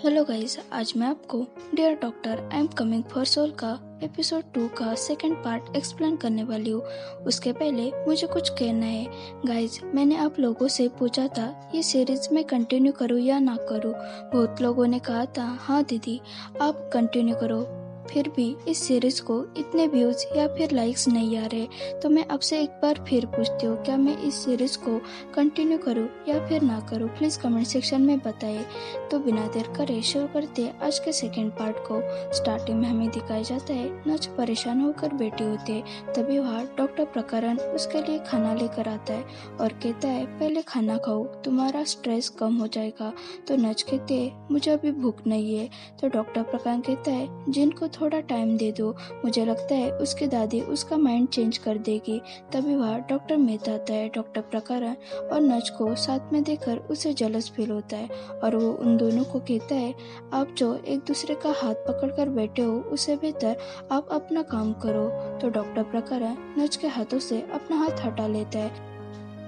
Hello guys, आज मैं आपको dear doctor I am coming for soul का एपिसोड 2 का सेकंड पार्ट एक्सप्लेन करने वाली हूँ। उसके पहले मुझे कुछ कहना है। गाइस, मैंने आप लोगों से पूछा था ये सीरीज में कंटिन्यू करूँ या ना करूँ। बहुत लोगों ने कहा था हाँ दीदी आप कंटिन्यू करो, फिर भी इस सीरीज को इतने व्यूज या फिर लाइक्स नहीं आ रहे, तो मैं आपसे एक बार फिर पूछती हूँ क्या मैं इस सीरीज को कंटिन्यू करूँ या फिर ना करूँ। प्लीज कमेंट सेक्शन में बताइए। तो बिना देर करे शुरू करते हैं आज के सेकंड पार्ट को। स्टार्टिंग में हमें दिखाया जाता है नच परेशान होकर बैठी होती है। तभी वहाँ डॉक्टर प्रकरण उसके लिए खाना लेकर आता है और कहता है पहले खाना खाओ, तुम्हारा स्ट्रेस कम हो जाएगा। तो नच कहते है मुझे अभी भूख नहीं है। तो डॉक्टर प्रकरण कहता है जिनको थोड़ा टाइम दे दो, मुझे लगता है उसकी दादी उसका माइंड चेंज कर देगी। तभी वहाँ डॉक्टर मेहता आता है। डॉक्टर प्रकरण और नच को साथ में देखकर उसे जलस फील होता है और वो उन दोनों को कहता है आप जो एक दूसरे का हाथ पकड़कर बैठे हो उससे बेहतर आप अपना काम करो। तो डॉक्टर प्रकरण नच के हाथों से अपना हाथ हटा लेता है।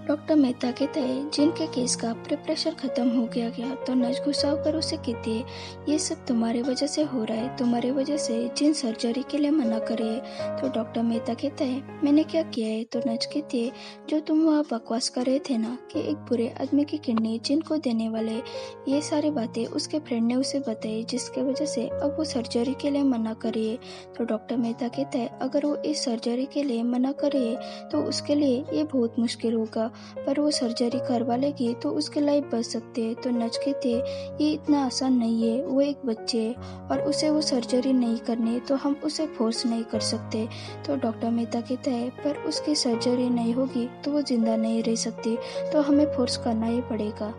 डॉक्टर मेहता कहते हैं जिनके केस का प्रिपरेशन खत्म हो गया। तो नच गुस्सा होकर उसे कहती है ये सब तुम्हारी वजह से हो रहा है, तुम्हारी वजह से जिन सर्जरी के लिए मना करे। तो डॉक्टर मेहता कहता है मैंने क्या किया है। तो नच कहती है जो तुम वहाँ बकवास कर रहे थे ना कि एक बुरे आदमी की किडनी जिनको देने वाले, ये सारी बातें उसके फ्रेंड ने उसे बताई जिसके वजह से अब वो सर्जरी के लिए मना करे। तो डॉक्टर मेहता कहता है अगर वो इस सर्जरी के लिए मना करे तो उसके लिए ये बहुत मुश्किल होगा, पर वो सर्जरी करवा लेगी तो उसकी लाइफ बच सकती है। तो नच कहते ये इतना आसान नहीं है, वो एक बच्चे है और उसे वो सर्जरी नहीं करनी तो हम उसे फोर्स नहीं कर सकते। तो डॉक्टर मेहता कहता है पर उसकी सर्जरी नहीं होगी तो वो जिंदा नहीं रह सकती, तो हमें फोर्स करना ही पड़ेगा।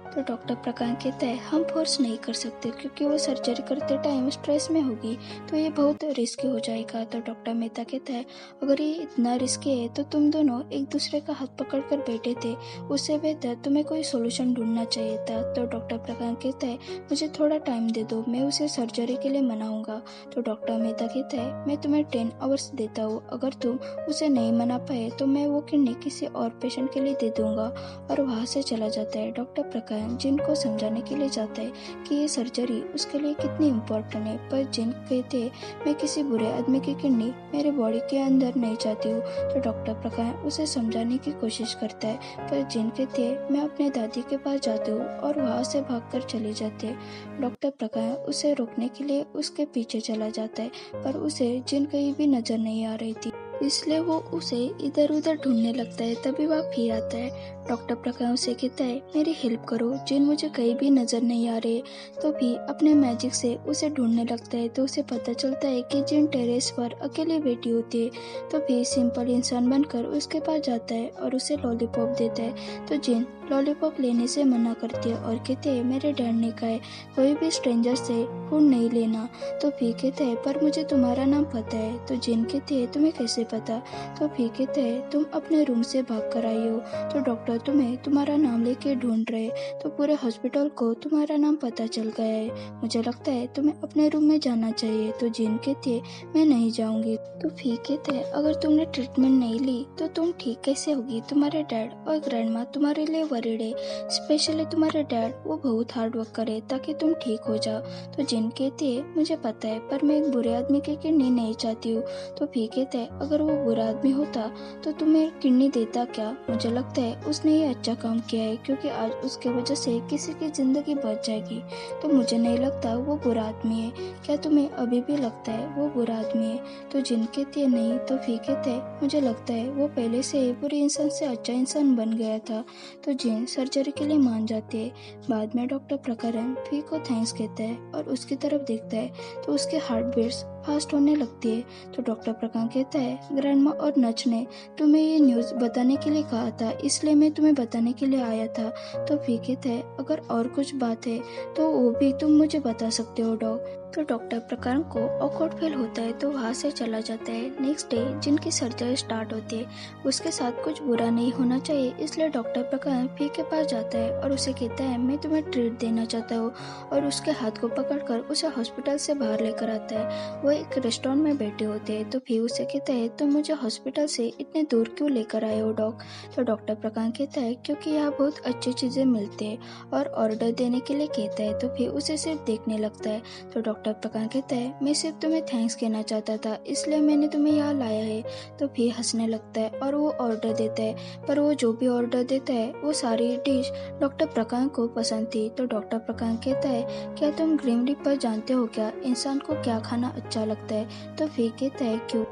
तो डॉक्टर प्रकाश कहता है हम फोर्स नहीं कर सकते क्योंकि वो सर्जरी करते टाइम स्ट्रेस में होगी तो ये बहुत रिस्की हो जाएगा। तो डॉक्टर मेहता कहता है अगर ये इतना रिस्की है तो तुम दोनों एक दूसरे का हाथ पकड़कर बैठे थे, उससे बेहतर तुम्हें कोई सोल्यूशन ढूंढना चाहिए था। तो डॉक्टर प्रकाश कहता है मुझे थोड़ा टाइम दे दो, मैं उसे सर्जरी के लिए मनाऊंगा। तो डॉक्टर मेहता कहता है मैं तुम्हें 10 आवर्स देता हूँ, अगर तुम उसे नहीं मना पाए तो मैं वो किडनी किसी और पेशेंट के लिए दे दूंगा। और वहाँ से चला जाता है। डॉक्टर प्रकाश जिनको समझाने के लिए जाता है कि ये सर्जरी उसके लिए कितनी इम्पोर्टेंट है, पर जिन कहते मैं किसी बुरे आदमी की किडनी मेरे बॉडी के अंदर नहीं चाहती हूँ। तो डॉक्टर प्रकाश उसे समझाने की कोशिश करता है, पर जिन कहते मैं अपने दादी के पास जाती हूँ और वहाँ से भागकर चले जाते हैं। डॉक्टर प्रकाश उसे रोकने के लिए उसके पीछे चला जाता है, पर उसे जिन कहीं भी नजर नहीं आ रही थी, इसलिए वो उसे इधर उधर ढूंढने लगता है। तभी वह फिर आता है। डॉक्टर प्रकाश उसे कहता है मेरी हेल्प करो, जिन मुझे कहीं भी नजर नहीं आ रहे। तो भी अपने मैजिक से उसे ढूंढने लगता है। तो उसे पता चलता है कि जिन टेरेस पर अकेले बैठी होती है। तो भी सिंपल इंसान बनकर उसके पास जाता है और उसे लॉलीपॉप देता है। तो जिन लॉलीपॉप लेने से मना करती है और कहते हैं मेरे डैड ने कहा है कोई भी स्ट्रेंजर से फोन नहीं लेना। तो भी कहते हैं पर मुझे तुम्हारा नाम पता है। तो जिन कहते हैं तुम्हें कैसे पता। तो भी कहते हैं तुम अपने रूम से भाग कर आई हो, तो डॉक्टर तुम्हें तुम्हारा नाम लेके ढूंढ रहे, तो पूरे हॉस्पिटल को तुम्हारा नाम पता चल गया है, मुझे लगता है तुम्हें अपने रूम में जाना चाहिए। तो जिन कहती है मैं नहीं जाऊंगी। तो फिर कहते हैं अगर तुमने ट्रीटमेंट नहीं ली तो तुम ठीक कैसे होगी, तुम्हारे डैड और ग्रैंडमा तुम्हारे लिए वरीड है, स्पेशली तुम्हारे डैड, वो बहुत हार्ड वर्क करे ताकि तुम ठीक हो जाओ। तो जिन कहती है मुझे पता है पर मैं एक बुरे आदमी की किडनी नहीं चाहती हूँ। तो फिर कहते हैं अगर वो बुरा आदमी होता तो तुम्हें किडनी देता क्या, मुझे लगता है उसने ये अच्छा काम किया है क्योंकि आज उसके वजह से किसी की जिंदगी बच जाएगी। तो मुझे नहीं लगता वो बुरा आदमी है, क्या तुम्हें अभी भी लगता है वो बुरा आदमी है। तो जिन कहती है नहीं। तो फिर कहते हैं मुझे लगता है वो पहले से ही बुरे इंसान से अच्छा इंसान बन गया था। तो जिन सर्जरी के लिए मान जाते हैं। बाद में डॉक्टर प्रकरण फी को थैंक्स कहता है और उसकी तरफ देखता है तो उसके हार्ट बीट्स फास्ट होने लगती है। तो डॉक्टर प्रकाश कहता है ग्रैंडमा और नच ने तुम्हें ये न्यूज़ बताने के लिए कहा था, इसलिए मैं तुम्हें बताने के लिए आया था। तो फिर कहता है अगर और कुछ बात है तो वो भी तुम मुझे बता सकते हो डॉग। तो डॉक्टर प्रकरण को ऑकवर्ड फील होता है तो वहाँ से चला जाता है। नेक्स्ट डे जिनकी सर्जरी स्टार्ट होती है, उसके साथ कुछ बुरा नहीं होना चाहिए, इसलिए डॉक्टर प्रकरण फी के पास जाता है और उसे कहता है मैं तुम्हें ट्रीट देना चाहता हूँ और उसके हाथ को पकड़कर उसे हॉस्पिटल से बाहर लेकर आता है। वो एक रेस्टोरेंट में बैठे होते हैं। तो फिर उसे कहता है तुम मुझे हॉस्पिटल से इतने दूर क्यों लेकर आए हो डॉग। तो डॉक्टर प्रकाश कहता है क्योंकि यहाँ बहुत अच्छी चीज़ें मिलती है और ऑर्डर देने के लिए कहता है। तो फिर उसे सिर्फ देखने लगता है। तो डॉक्टर प्रकाश कहता है मैं सिर्फ तुम्हें थैंक्स कहना चाहता था, इसलिए मैंने तुम्हें यहाँ लाया है। तो फिर हंसने लगता है और वो ऑर्डर देता है, पर वो जो भी ऑर्डर देता है वो सारी डिश डॉक्टर प्रकाश को पसंद थी। तो डॉक्टर प्रकाश कहता है क्या तुम ग्रीन रीपर जानते हो क्या, इंसान को क्या खाना अच्छा लगता है। तो फिर कहता है क्यों।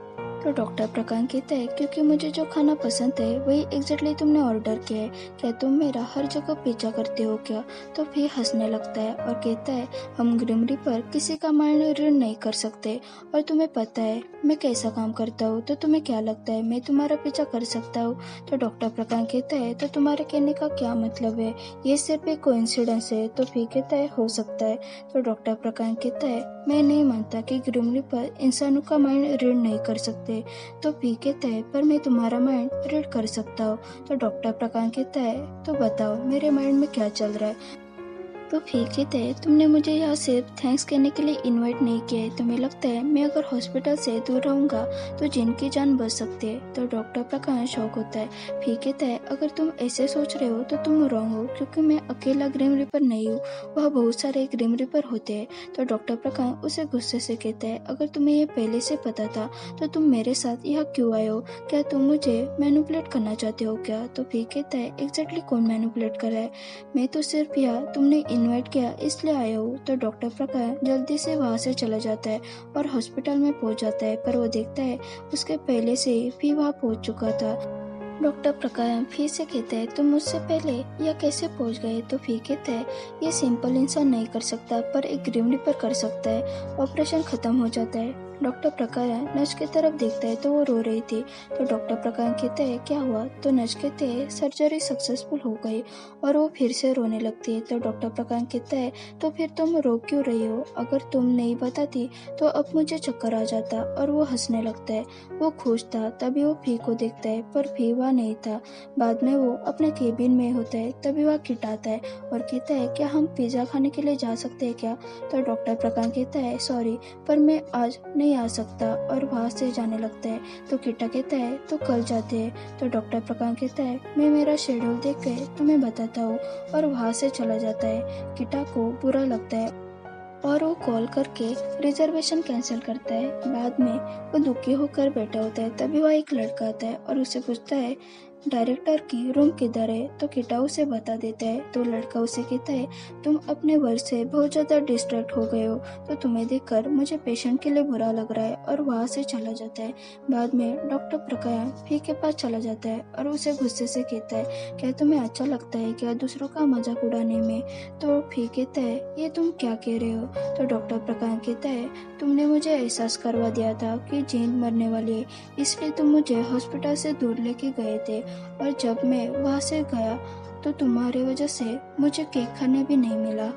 तो डॉक्टर प्रकाश कहता है क्योंकि मुझे जो खाना पसंद है वही एग्जैक्टली तुमने ऑर्डर किया है, क्या तुम मेरा हर जगह पीछा करते हो क्या। तो फिर हंसने लगता है और कहता है हम ग्रीन रीपर किसी का माइंड रीड नहीं कर सकते और तुम्हें पता है मैं कैसा काम करता हूँ, तो तुम्हें क्या लगता है मैं तुम्हारा पीछा कर सकता हूँ। तो डॉक्टर प्रकाश कहता है तो तुम्हारे कहने का क्या मतलब है, ये सिर्फ एक कोइंसिडेंस है। तो फिर कहता है हो सकता है। तो डॉक्टर प्रकाश कहता है मैं नहीं मानता कि ग्रीन रीपर इंसानों का माइंड रीड नहीं कर सकते। तो फिर कहता है पर मैं तुम्हारा माइंड रीड कर सकता हूँ। तो डॉक्टर प्रकाश कहता है तो बताओ मेरे माइंड में क्या चल रहा है। तो फिर कहते हैं तुमने मुझे यहाँ सिर्फ थैंक्स कहने के लिए इनवाइट नहीं किया है, तुम्हें लगता है मैं अगर हॉस्पिटल से दूर रहूंगा तो जिनकी जान बच सकती है। तो डॉक्टर प्रकाश शौक होता है। फिर कहता है अगर तुम ऐसे सोच रहे हो तो तुम रॉन्ग हो, क्योंकि मैं अकेला ग्रीन रीपर नहीं हूँ, वह बहुत सारे ग्रीन रीपर होते हैं। तो डॉक्टर प्रकाश उसे गुस्से से कहता है अगर तुम्हें ये पहले से पता था तो तुम मेरे साथ यहाँ क्यों आए हो, क्या तुम मुझे मैनिपुलेट करना चाहते हो क्या। तो फिर कहता है एग्जैक्टली कौन मैनिपुलेट कर रहा है, मैं तो सिर्फ यहाँ तुमने इनवाइट किया इसलिए आया हूँ। तो डॉक्टर प्रकाश जल्दी से वहाँ से चला जाता है और हॉस्पिटल में पहुँच जाता है, पर वो देखता है उसके पहले से भी वहाँ पहुँच चुका था। डॉक्टर प्रकाश फिर से कहते हैं तुम मुझसे पहले या कैसे पहुंच गए। तो फिर कहते हैं ये सिंपल इंसान नहीं कर सकता, पर एक ग्रीन रीपर कर सकता है। ऑपरेशन खत्म हो जाता है। डॉक्टर प्रकाश नर्स की तरफ देखता है तो वो रो रही थी। तो डॉक्टर प्रकाश कहते हैं क्या हुआ। तो नर्स कहते हैं सर्जरी सक्सेसफुल हो गई, और वो फिर से रोने लगती है। तो डॉक्टर प्रकाश कहता है तो फिर तुम रो क्यों रही हो, अगर तुम नहीं बताती तो अब मुझे चक्कर आ जाता। और वो हंसने लगता है। वो खुश था। तभी वो फी को देखता है, पर फी वह नहीं था। बाद में वो अपने केबिन में होता है, तभी वह किट आता है और कहता है क्या हम पिज्जा खाने के लिए जा सकते हैं क्या। तो डॉक्टर प्रकाश कहता है सॉरी पर मैं आज नहीं आ सकता, और वहाँ से जाने लगता है। तो किटा कहता है तो कल जाते हैं। तो डॉक्टर प्रकाश कहता है मैं मेरा शेड्यूल देख के तुम्हें बताता हूँ, और वहाँ से चला जाता है। किटा को बुरा लगता है और वो कॉल करके रिजर्वेशन कैंसिल करता है। बाद में वो दुखी होकर बैठा होता है। तभी वह एक लड़का आता है और उसे पूछता है डायरेक्टर की रूम किधर है। तो किटा उसे बता देता है। तो लड़का उसे कहता है तुम अपने वर्क से बहुत ज्यादा डिस्ट्रैक्ट हो गए हो, तो तुम्हें देखकर मुझे पेशेंट के लिए बुरा लग रहा है, और वहाँ से चला जाता है। बाद में डॉक्टर प्रकाश फी के पास चला जाता है और उसे गुस्से से कहता है क्या तुम्हें अच्छा लगता है क्या दूसरों का मजाक उड़ाने में। तो फी कहता है ये तुम क्या कह रहे हो। तो डॉक्टर प्रकाश कहता है तुमने मुझे एहसास करवा दिया था कि जीन मरने वाली है, इसलिए तुम मुझे हॉस्पिटल से दूर लेके गए थे, और जब मैं वहाँ से गया तो तुम्हारी वजह से मुझे केक खाने भी नहीं मिला।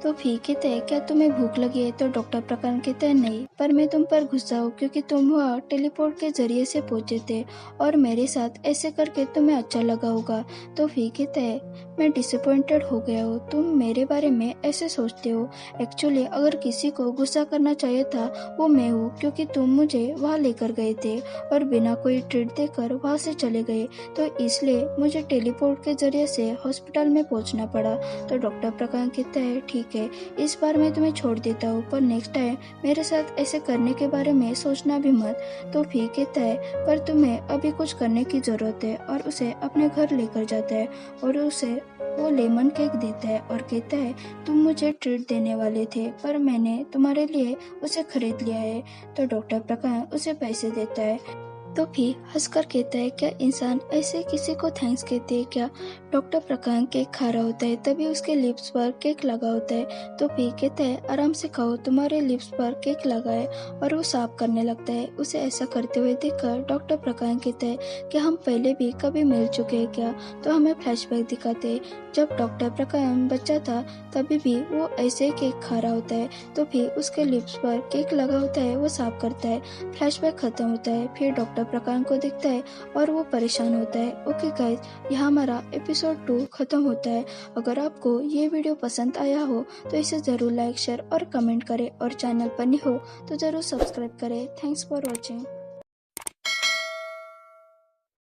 तो फिर कहते हैं क्या तुम्हें भूख लगी है। तो डॉक्टर प्रकाश कहते हैं नहीं, पर मैं तुम पर गुस्सा हूँ क्योंकि तुम वहाँ टेलीपोर्ट के जरिए से पहुंचे थे और मेरे साथ ऐसे करके तुम्हें अच्छा लगा होगा। तो फिर कहते हैं मैं डिसअपॉइंटेड हो गया हूँ, तुम मेरे बारे में ऐसे सोचते हो। एक्चुअली अगर किसी को गुस्सा करना चाहिए था वो मैं हूँ, क्योंकि तुम मुझे वहाँ लेकर गए थे और बिना कोई ट्रीट देकर वहाँ से चले गए, तो इसलिए मुझे टेलीपोर्ट के जरिए से हॉस्पिटल में पहुँचना पड़ा। तो डॉक्टर प्रकाश कहता है ठीक है, इस बार मैं तुम्हें छोड़ देता हूँ, पर नेक्स्ट टाइम मेरे साथ ऐसे करने के बारे में सोचना भी मत। तो फिर कहता है पर तुम्हें अभी कुछ करने की जरूरत है, और उसे अपने घर लेकर जाता है और उसे वो लेमन केक देता है और कहता है तुम मुझे ट्रीट देने वाले थे, पर मैंने तुम्हारे लिए उसे खरीद लिया है। तो डॉक्टर प्रकाश उसे पैसे देता है। तो फिर हंसकर कहता है क्या इंसान ऐसे किसी को थैंक्स कहते हैं क्या। डॉक्टर प्रकाश केक खा रहा होता है, तभी उसके लिप्स पर केक लगा होता है। तो फिर कहता है आराम से खाओ, तुम्हारे लिप्स पर केक लगा है, और वो साफ करने लगता है। उसे ऐसा करते हुए देखकर डॉक्टर प्रकाश कहता है कि हम पहले भी कभी मिल चुके हैं क्या। तो हमें फ्लैशबैक दिखाते हैं जब डॉक्टर प्रकाश बच्चा था, तभी भी वो ऐसे ही केक खा रहा होता है। तो फिर उसके लिप्स पर केक लगा होता है, वो साफ करता है, फ्लैशबैक खत्म होता है। फिर डॉक्टर प्रकाश को देखता है और वो परेशान होता है। ओके गाइज, यहाँ हमारा एपिसोड 2 खत्म होता है। अगर आपको ये वीडियो पसंद आया हो तो इसे ज़रूर लाइक, शेयर और कमेंट करें और चैनल पर नहीं हो तो ज़रूर सब्सक्राइब करें। Thanks for watching.